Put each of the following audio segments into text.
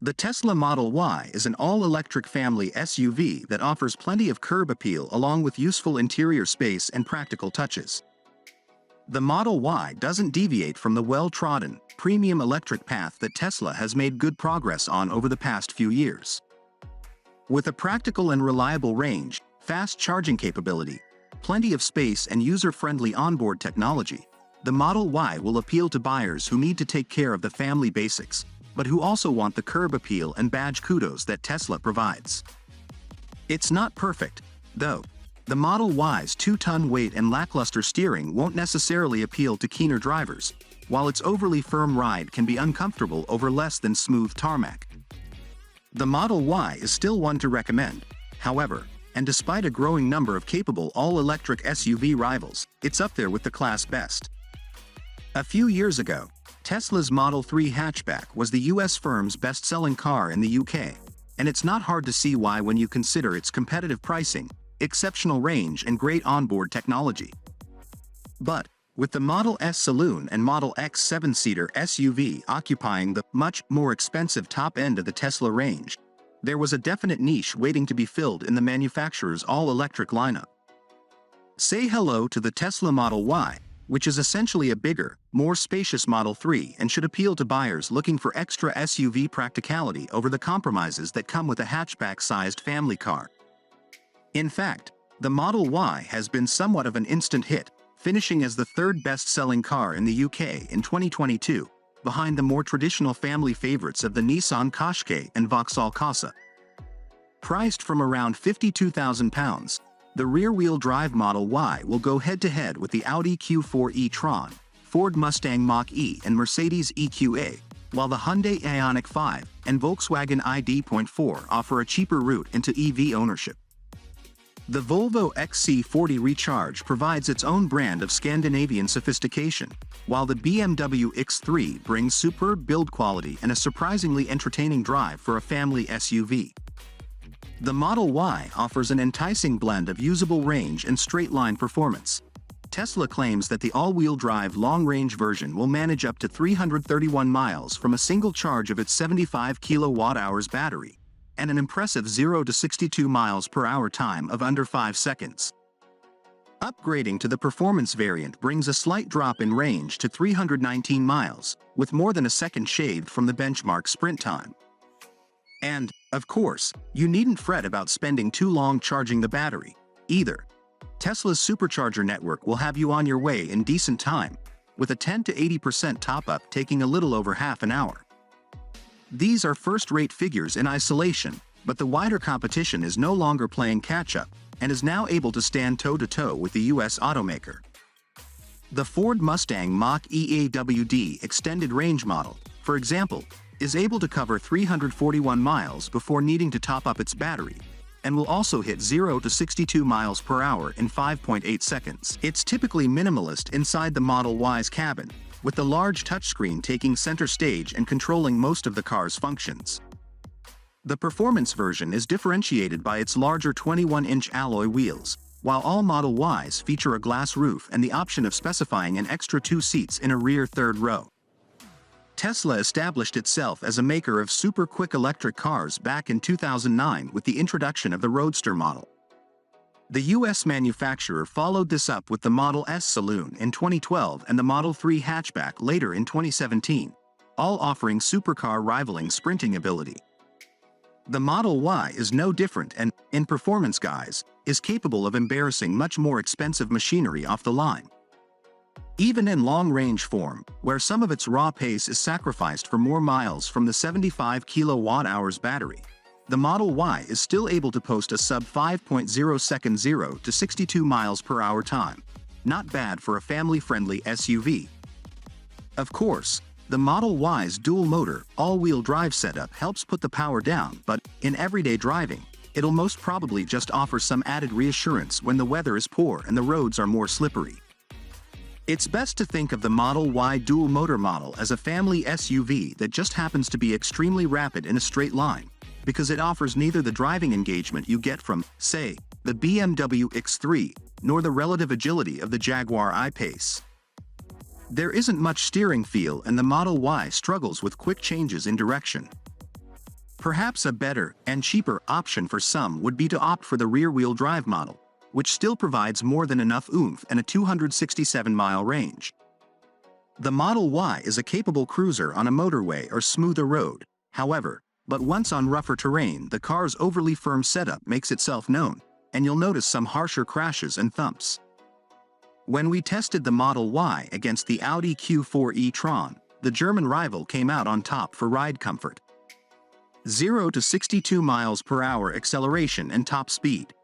The Tesla Model Y is an all-electric family SUV that offers plenty of curb appeal along with useful interior space and practical touches. The Model Y doesn't deviate from the well-trodden, premium electric path that Tesla has made good progress on over the past few years. With a practical and reliable range, fast charging capability, plenty of space and user-friendly onboard technology, the Model Y will appeal to buyers who need to take care of the family basics, but who also want the curb appeal and badge kudos that Tesla provides. It's not perfect, though. The Model Y's 2-ton weight and lackluster steering won't necessarily appeal to keener drivers, while its overly firm ride can be uncomfortable over less than smooth tarmac. The Model Y is still one to recommend, however, and despite a growing number of capable all-electric SUV rivals, it's up there with the class best. A few years ago, Tesla's Model 3 hatchback was the US firm's best-selling car in the UK, and it's not hard to see why when you consider its competitive pricing, exceptional range and great onboard technology. But, with the Model S Saloon and Model X 7-seater SUV occupying the much more expensive top end of the Tesla range, there was a definite niche waiting to be filled in the manufacturer's all-electric lineup. Say hello to the Tesla Model Y, which is essentially a bigger, more spacious Model 3 and should appeal to buyers looking for extra SUV practicality over the compromises that come with a hatchback-sized family car. In fact, the Model Y has been somewhat of an instant hit, finishing as the third best-selling car in the UK in 2022, behind the more traditional family favorites of the Nissan Qashqai and Vauxhall Corsa. Priced from around £52,000, the rear-wheel drive Model Y will go head-to-head with the Audi Q4 e-tron, Ford Mustang Mach-E and Mercedes EQA, while the Hyundai Ioniq 5 and Volkswagen ID.4 offer a cheaper route into EV ownership. The Volvo XC40 Recharge provides its own brand of Scandinavian sophistication, while the BMW X3 brings superb build quality and a surprisingly entertaining drive for a family SUV. The Model Y offers an enticing blend of usable range and straight-line performance. Tesla claims that the all-wheel drive long-range version will manage up to 331 miles from a single charge of its 75 kWh battery, and an impressive 0 to 62 miles per hour time of under 5 seconds. Upgrading to the performance variant brings a slight drop in range to 319 miles, with more than a second shaved from the benchmark sprint time. And, of course, you needn't fret about spending too long charging the battery, either. Tesla's supercharger network will have you on your way in decent time, with a 10 to 80% top-up taking a little over half an hour. These are first-rate figures in isolation, but the wider competition is no longer playing catch-up, and is now able to stand toe-to-toe with the US automaker. The Ford Mustang Mach-E AWD extended range model, for example, is able to cover 341 miles before needing to top up its battery, and will also hit 0 to 62 miles per hour in 5.8 seconds. It's typically minimalist inside the Model Y's cabin, with the large touchscreen taking center stage and controlling most of the car's functions. The performance version is differentiated by its larger 21-inch alloy wheels, while all Model Ys feature a glass roof and the option of specifying an extra 2 seats in a rear third row. Tesla established itself as a maker of super-quick electric cars back in 2009 with the introduction of the Roadster model. The US manufacturer followed this up with the Model S Saloon in 2012 and the Model 3 hatchback later in 2017, all offering supercar rivaling sprinting ability. The Model Y is no different and, in performance guise, is capable of embarrassing much more expensive machinery off the line. Even in long-range form, where some of its raw pace is sacrificed for more miles from the 75 kWh battery, the Model Y is still able to post a sub-5.0-second 0 to 62 miles per hour time. Not bad for a family-friendly SUV. Of course, the Model Y's dual-motor, all-wheel drive setup helps put the power down, but, in everyday driving, it'll most probably just offer some added reassurance when the weather is poor and the roads are more slippery. It's best to think of the Model Y dual-motor model as a family SUV that just happens to be extremely rapid in a straight line, because it offers neither the driving engagement you get from, say, the BMW X3, nor the relative agility of the Jaguar I-Pace. There isn't much steering feel and the Model Y struggles with quick changes in direction. Perhaps a better and cheaper option for some would be to opt for the rear-wheel drive model, which still provides more than enough oomph and a 267-mile range. The Model Y is a capable cruiser on a motorway or smoother road, however, but once on rougher terrain the car's overly firm setup makes itself known, and you'll notice some harsher crashes and thumps. When we tested the Model Y against the Audi Q4 e-tron, the German rival came out on top for ride comfort. 0 to 62 miles per hour acceleration and top speed.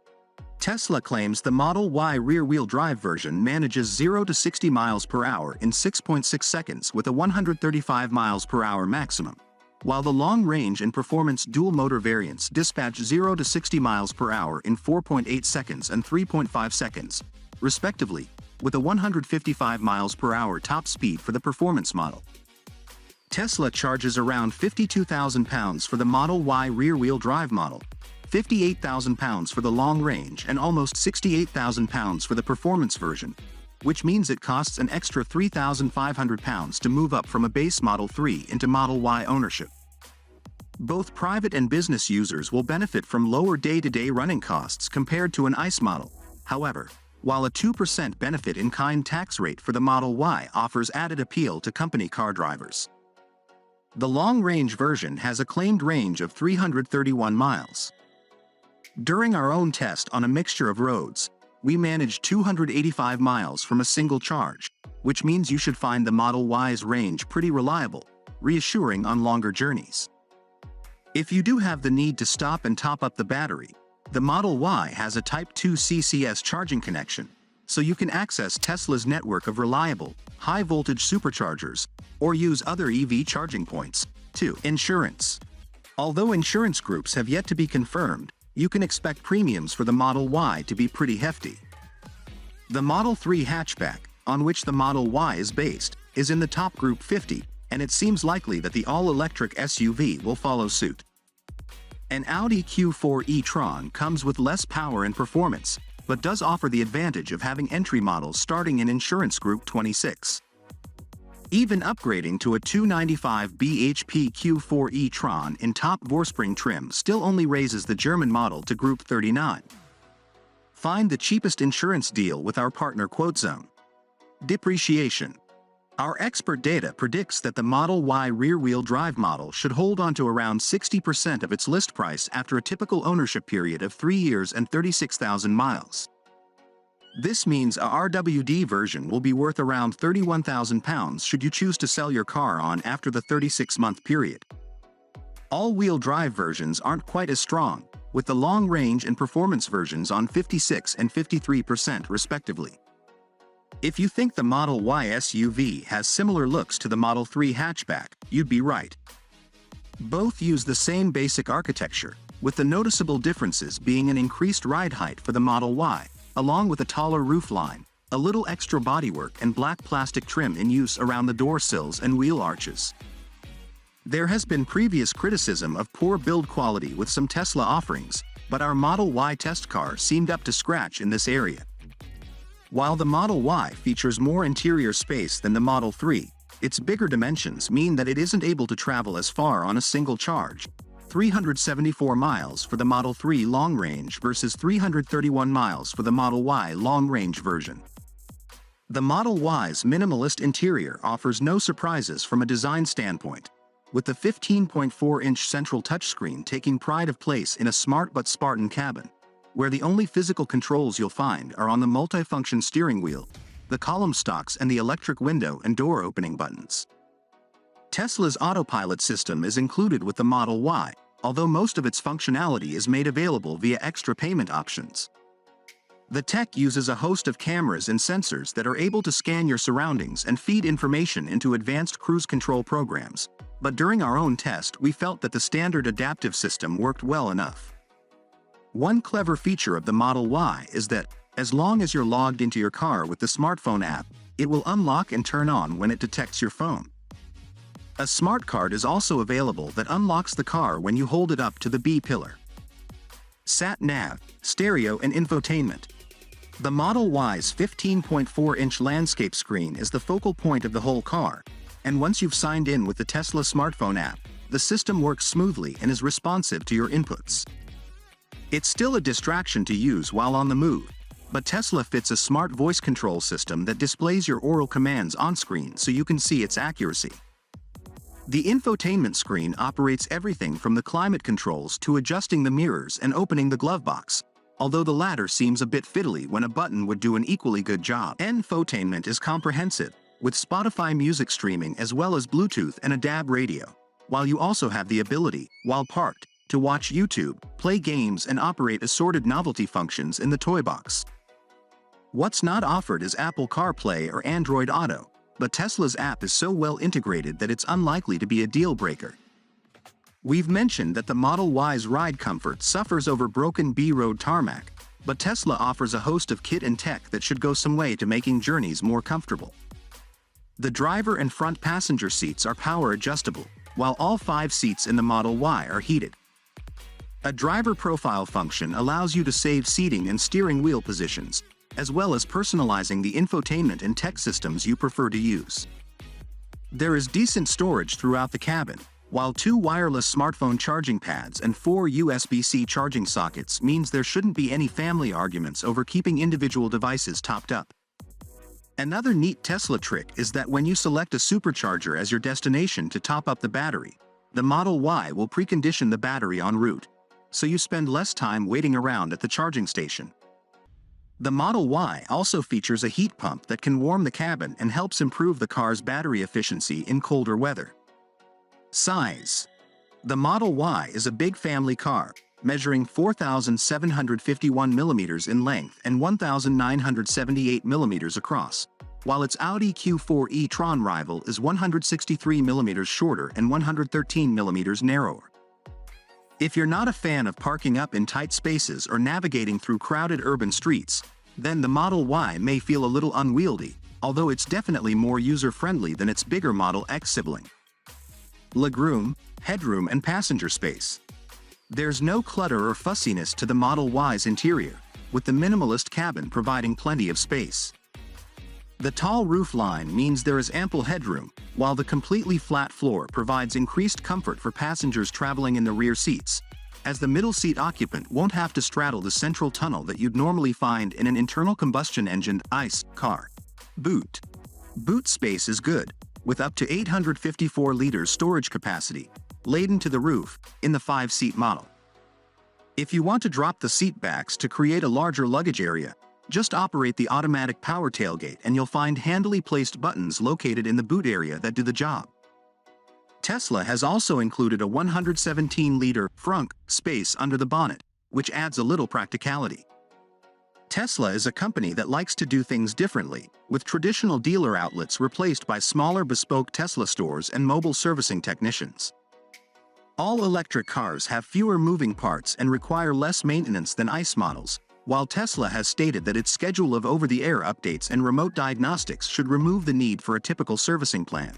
Tesla claims the Model Y rear-wheel drive version manages 0 to 60 miles per hour in 6.6 seconds with a 135 miles per hour maximum, while the long-range and performance dual-motor variants dispatch 0 to 60 miles per hour in 4.8 seconds and 3.5 seconds, respectively, with a 155 miles per hour top speed for the performance model. Tesla charges around £52,000 for the Model Y rear-wheel drive model, £58,000 for the long-range and almost £68,000 for the performance version, which means it costs an extra £3,500 to move up from a base Model 3 into Model Y ownership. Both private and business users will benefit from lower day-to-day running costs compared to an ICE model. However, while a 2% benefit-in-kind tax rate for the Model Y offers added appeal to company car drivers. The long-range version has a claimed range of 331 miles. During our own test on a mixture of roads, we managed 285 miles from a single charge, which means you should find the Model Y's range pretty reliable, reassuring on longer journeys. If you do have the need to stop and top up the battery, the Model Y has a Type 2 CCS charging connection, so you can access Tesla's network of reliable, high-voltage superchargers, or use other EV charging points. 2. Insurance. Although insurance groups have yet to be confirmed, you can expect premiums for the Model Y to be pretty hefty. The Model 3 hatchback, on which the Model Y is based, is in the top group 50, and it seems likely that the all-electric SUV will follow suit. An Audi Q4 e-tron comes with less power and performance, but does offer the advantage of having entry models starting in Insurance Group 26. Even upgrading to a 295 bhp Q4 e-tron in top Vorspring trim still only raises the German model to Group 39. Find the cheapest insurance deal with our partner QuoteZone. Depreciation. Our expert data predicts that the Model Y rear-wheel drive model should hold on to around 60% of its list price after a typical ownership period of 3 years and 36,000 miles. This means a RWD version will be worth around £31,000 should you choose to sell your car on after the 36-month period. All-wheel drive versions aren't quite as strong, with the long-range and performance versions on 56% and 53% respectively. If you think the Model Y SUV has similar looks to the Model 3 hatchback, you'd be right. Both use the same basic architecture, with the noticeable differences being an increased ride height for the Model Y, along with a taller roofline, a little extra bodywork and black plastic trim in use around the door sills and wheel arches. There has been previous criticism of poor build quality with some Tesla offerings, but our Model Y test car seemed up to scratch in this area. While the Model Y features more interior space than the Model 3, its bigger dimensions mean that it isn't able to travel as far on a single charge. 374 miles for the Model 3 long-range versus 331 miles for the Model Y long-range version. The Model Y's minimalist interior offers no surprises from a design standpoint, with the 15.4-inch central touchscreen taking pride of place in a smart but Spartan cabin, where the only physical controls you'll find are on the multifunction steering wheel, the column stocks and the electric window and door opening buttons. Tesla's autopilot system is included with the Model Y, although most of its functionality is made available via extra payment options. The tech uses a host of cameras and sensors that are able to scan your surroundings and feed information into advanced cruise control programs, but during our own test we felt that the standard adaptive system worked well enough. One clever feature of the Model Y is that, as long as you're logged into your car with the smartphone app, it will unlock and turn on when it detects your phone. A smart card is also available that unlocks the car when you hold it up to the B pillar. Sat-nav, stereo and infotainment. The Model Y's 15.4-inch landscape screen is the focal point of the whole car, and once you've signed in with the Tesla smartphone app, the system works smoothly and is responsive to your inputs. It's still a distraction to use while on the move, but Tesla fits a smart voice control system that displays your oral commands on screen so you can see its accuracy. The infotainment screen operates everything from the climate controls to adjusting the mirrors and opening the glove box, although the latter seems a bit fiddly when a button would do an equally good job. Infotainment is comprehensive, with Spotify music streaming as well as Bluetooth and a DAB radio, while you also have the ability, while parked, to watch YouTube, play games and operate assorted novelty functions in the toy box. What's not offered is Apple CarPlay or Android Auto, but Tesla's app is so well integrated that it's unlikely to be a deal breaker. We've mentioned that the Model Y's ride comfort suffers over broken B-road tarmac, but Tesla offers a host of kit and tech that should go some way to making journeys more comfortable. The driver and front passenger seats are power adjustable, while all 5 seats in the Model Y are heated. A driver profile function allows you to save seating and steering wheel positions, as well as personalizing the infotainment and tech systems you prefer to use. There is decent storage throughout the cabin, while 2 wireless smartphone charging pads and 4 USB-C charging sockets means there shouldn't be any family arguments over keeping individual devices topped up. Another neat Tesla trick is that when you select a supercharger as your destination to top up the battery, the Model Y will precondition the battery en route, so you spend less time waiting around at the charging station. The Model Y also features a heat pump that can warm the cabin and helps improve the car's battery efficiency in colder weather. Size. The Model Y is a big family car, measuring 4,751 mm in length and 1,978 mm across, while its Audi Q4 e-tron rival is 163 mm shorter and 113 mm narrower. If you're not a fan of parking up in tight spaces or navigating through crowded urban streets, then the Model Y may feel a little unwieldy, although it's definitely more user-friendly than its bigger Model X sibling. Legroom, headroom and passenger space. There's no clutter or fussiness to the Model Y's interior, with the Minimalist Cabin providing plenty of space. The tall roof line means there is ample headroom, while the completely flat floor provides increased comfort for passengers traveling in the rear seats, as the middle seat occupant won't have to straddle the central tunnel that you'd normally find in an internal combustion engine ICE car. Boot. Boot space is good, with up to 854 liters storage capacity, laden to the roof, in the 5-seat model. If you want to drop the seat backs to create a larger luggage area, just operate the automatic power tailgate and you'll find handily placed buttons located in the boot area that do the job. Tesla has also included a 117-liter frunk space under the bonnet, which adds a little practicality. Tesla is a company that likes to do things differently, with traditional dealer outlets replaced by smaller bespoke Tesla stores and mobile servicing technicians. All electric cars have fewer moving parts and require less maintenance than ICE models, while Tesla has stated that its schedule of over-the-air updates and remote diagnostics should remove the need for a typical servicing plan.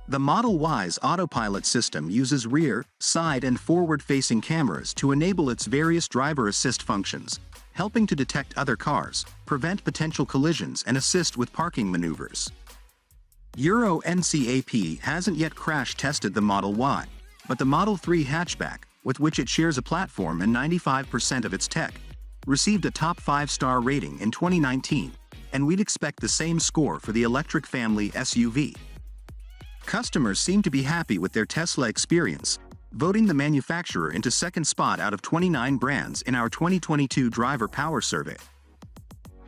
The Model Y's autopilot system uses rear, side and forward-facing cameras to enable its various driver assist functions, helping to detect other cars, prevent potential collisions and assist with parking maneuvers. Euro NCAP hasn't yet crash-tested the Model Y, but the Model 3 hatchback, with which it shares a platform and 95% of its tech, received a top 5-star rating in 2019, and we'd expect the same score for the electric family SUV. Customers seem to be happy with their Tesla experience, voting the manufacturer into second spot out of 29 brands in our 2022 Driver Power Survey.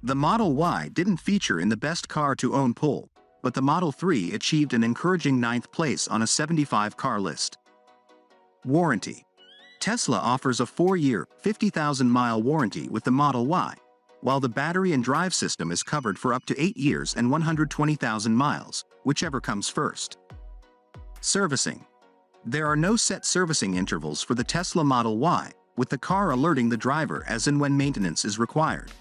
The Model Y didn't feature in the Best Car to Own poll, but the Model 3 achieved an encouraging 9th place on a 75-car list. Warranty. Tesla offers a 4-year, 50,000-mile warranty with the Model Y, while the battery and drive system is covered for up to 8 years and 120,000 miles, whichever comes first. Servicing. There are no set servicing intervals for the Tesla Model Y, with the car alerting the driver as and when maintenance is required.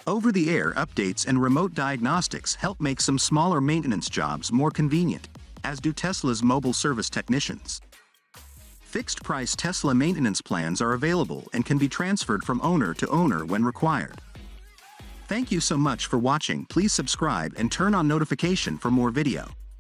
Over-the-air updates and remote diagnostics help make some smaller maintenance jobs more convenient, as do Tesla's mobile service technicians. Fixed-price Tesla maintenance plans are available and can be transferred from owner to owner when required. Thank you so much for watching. Please subscribe and turn on notification for more video.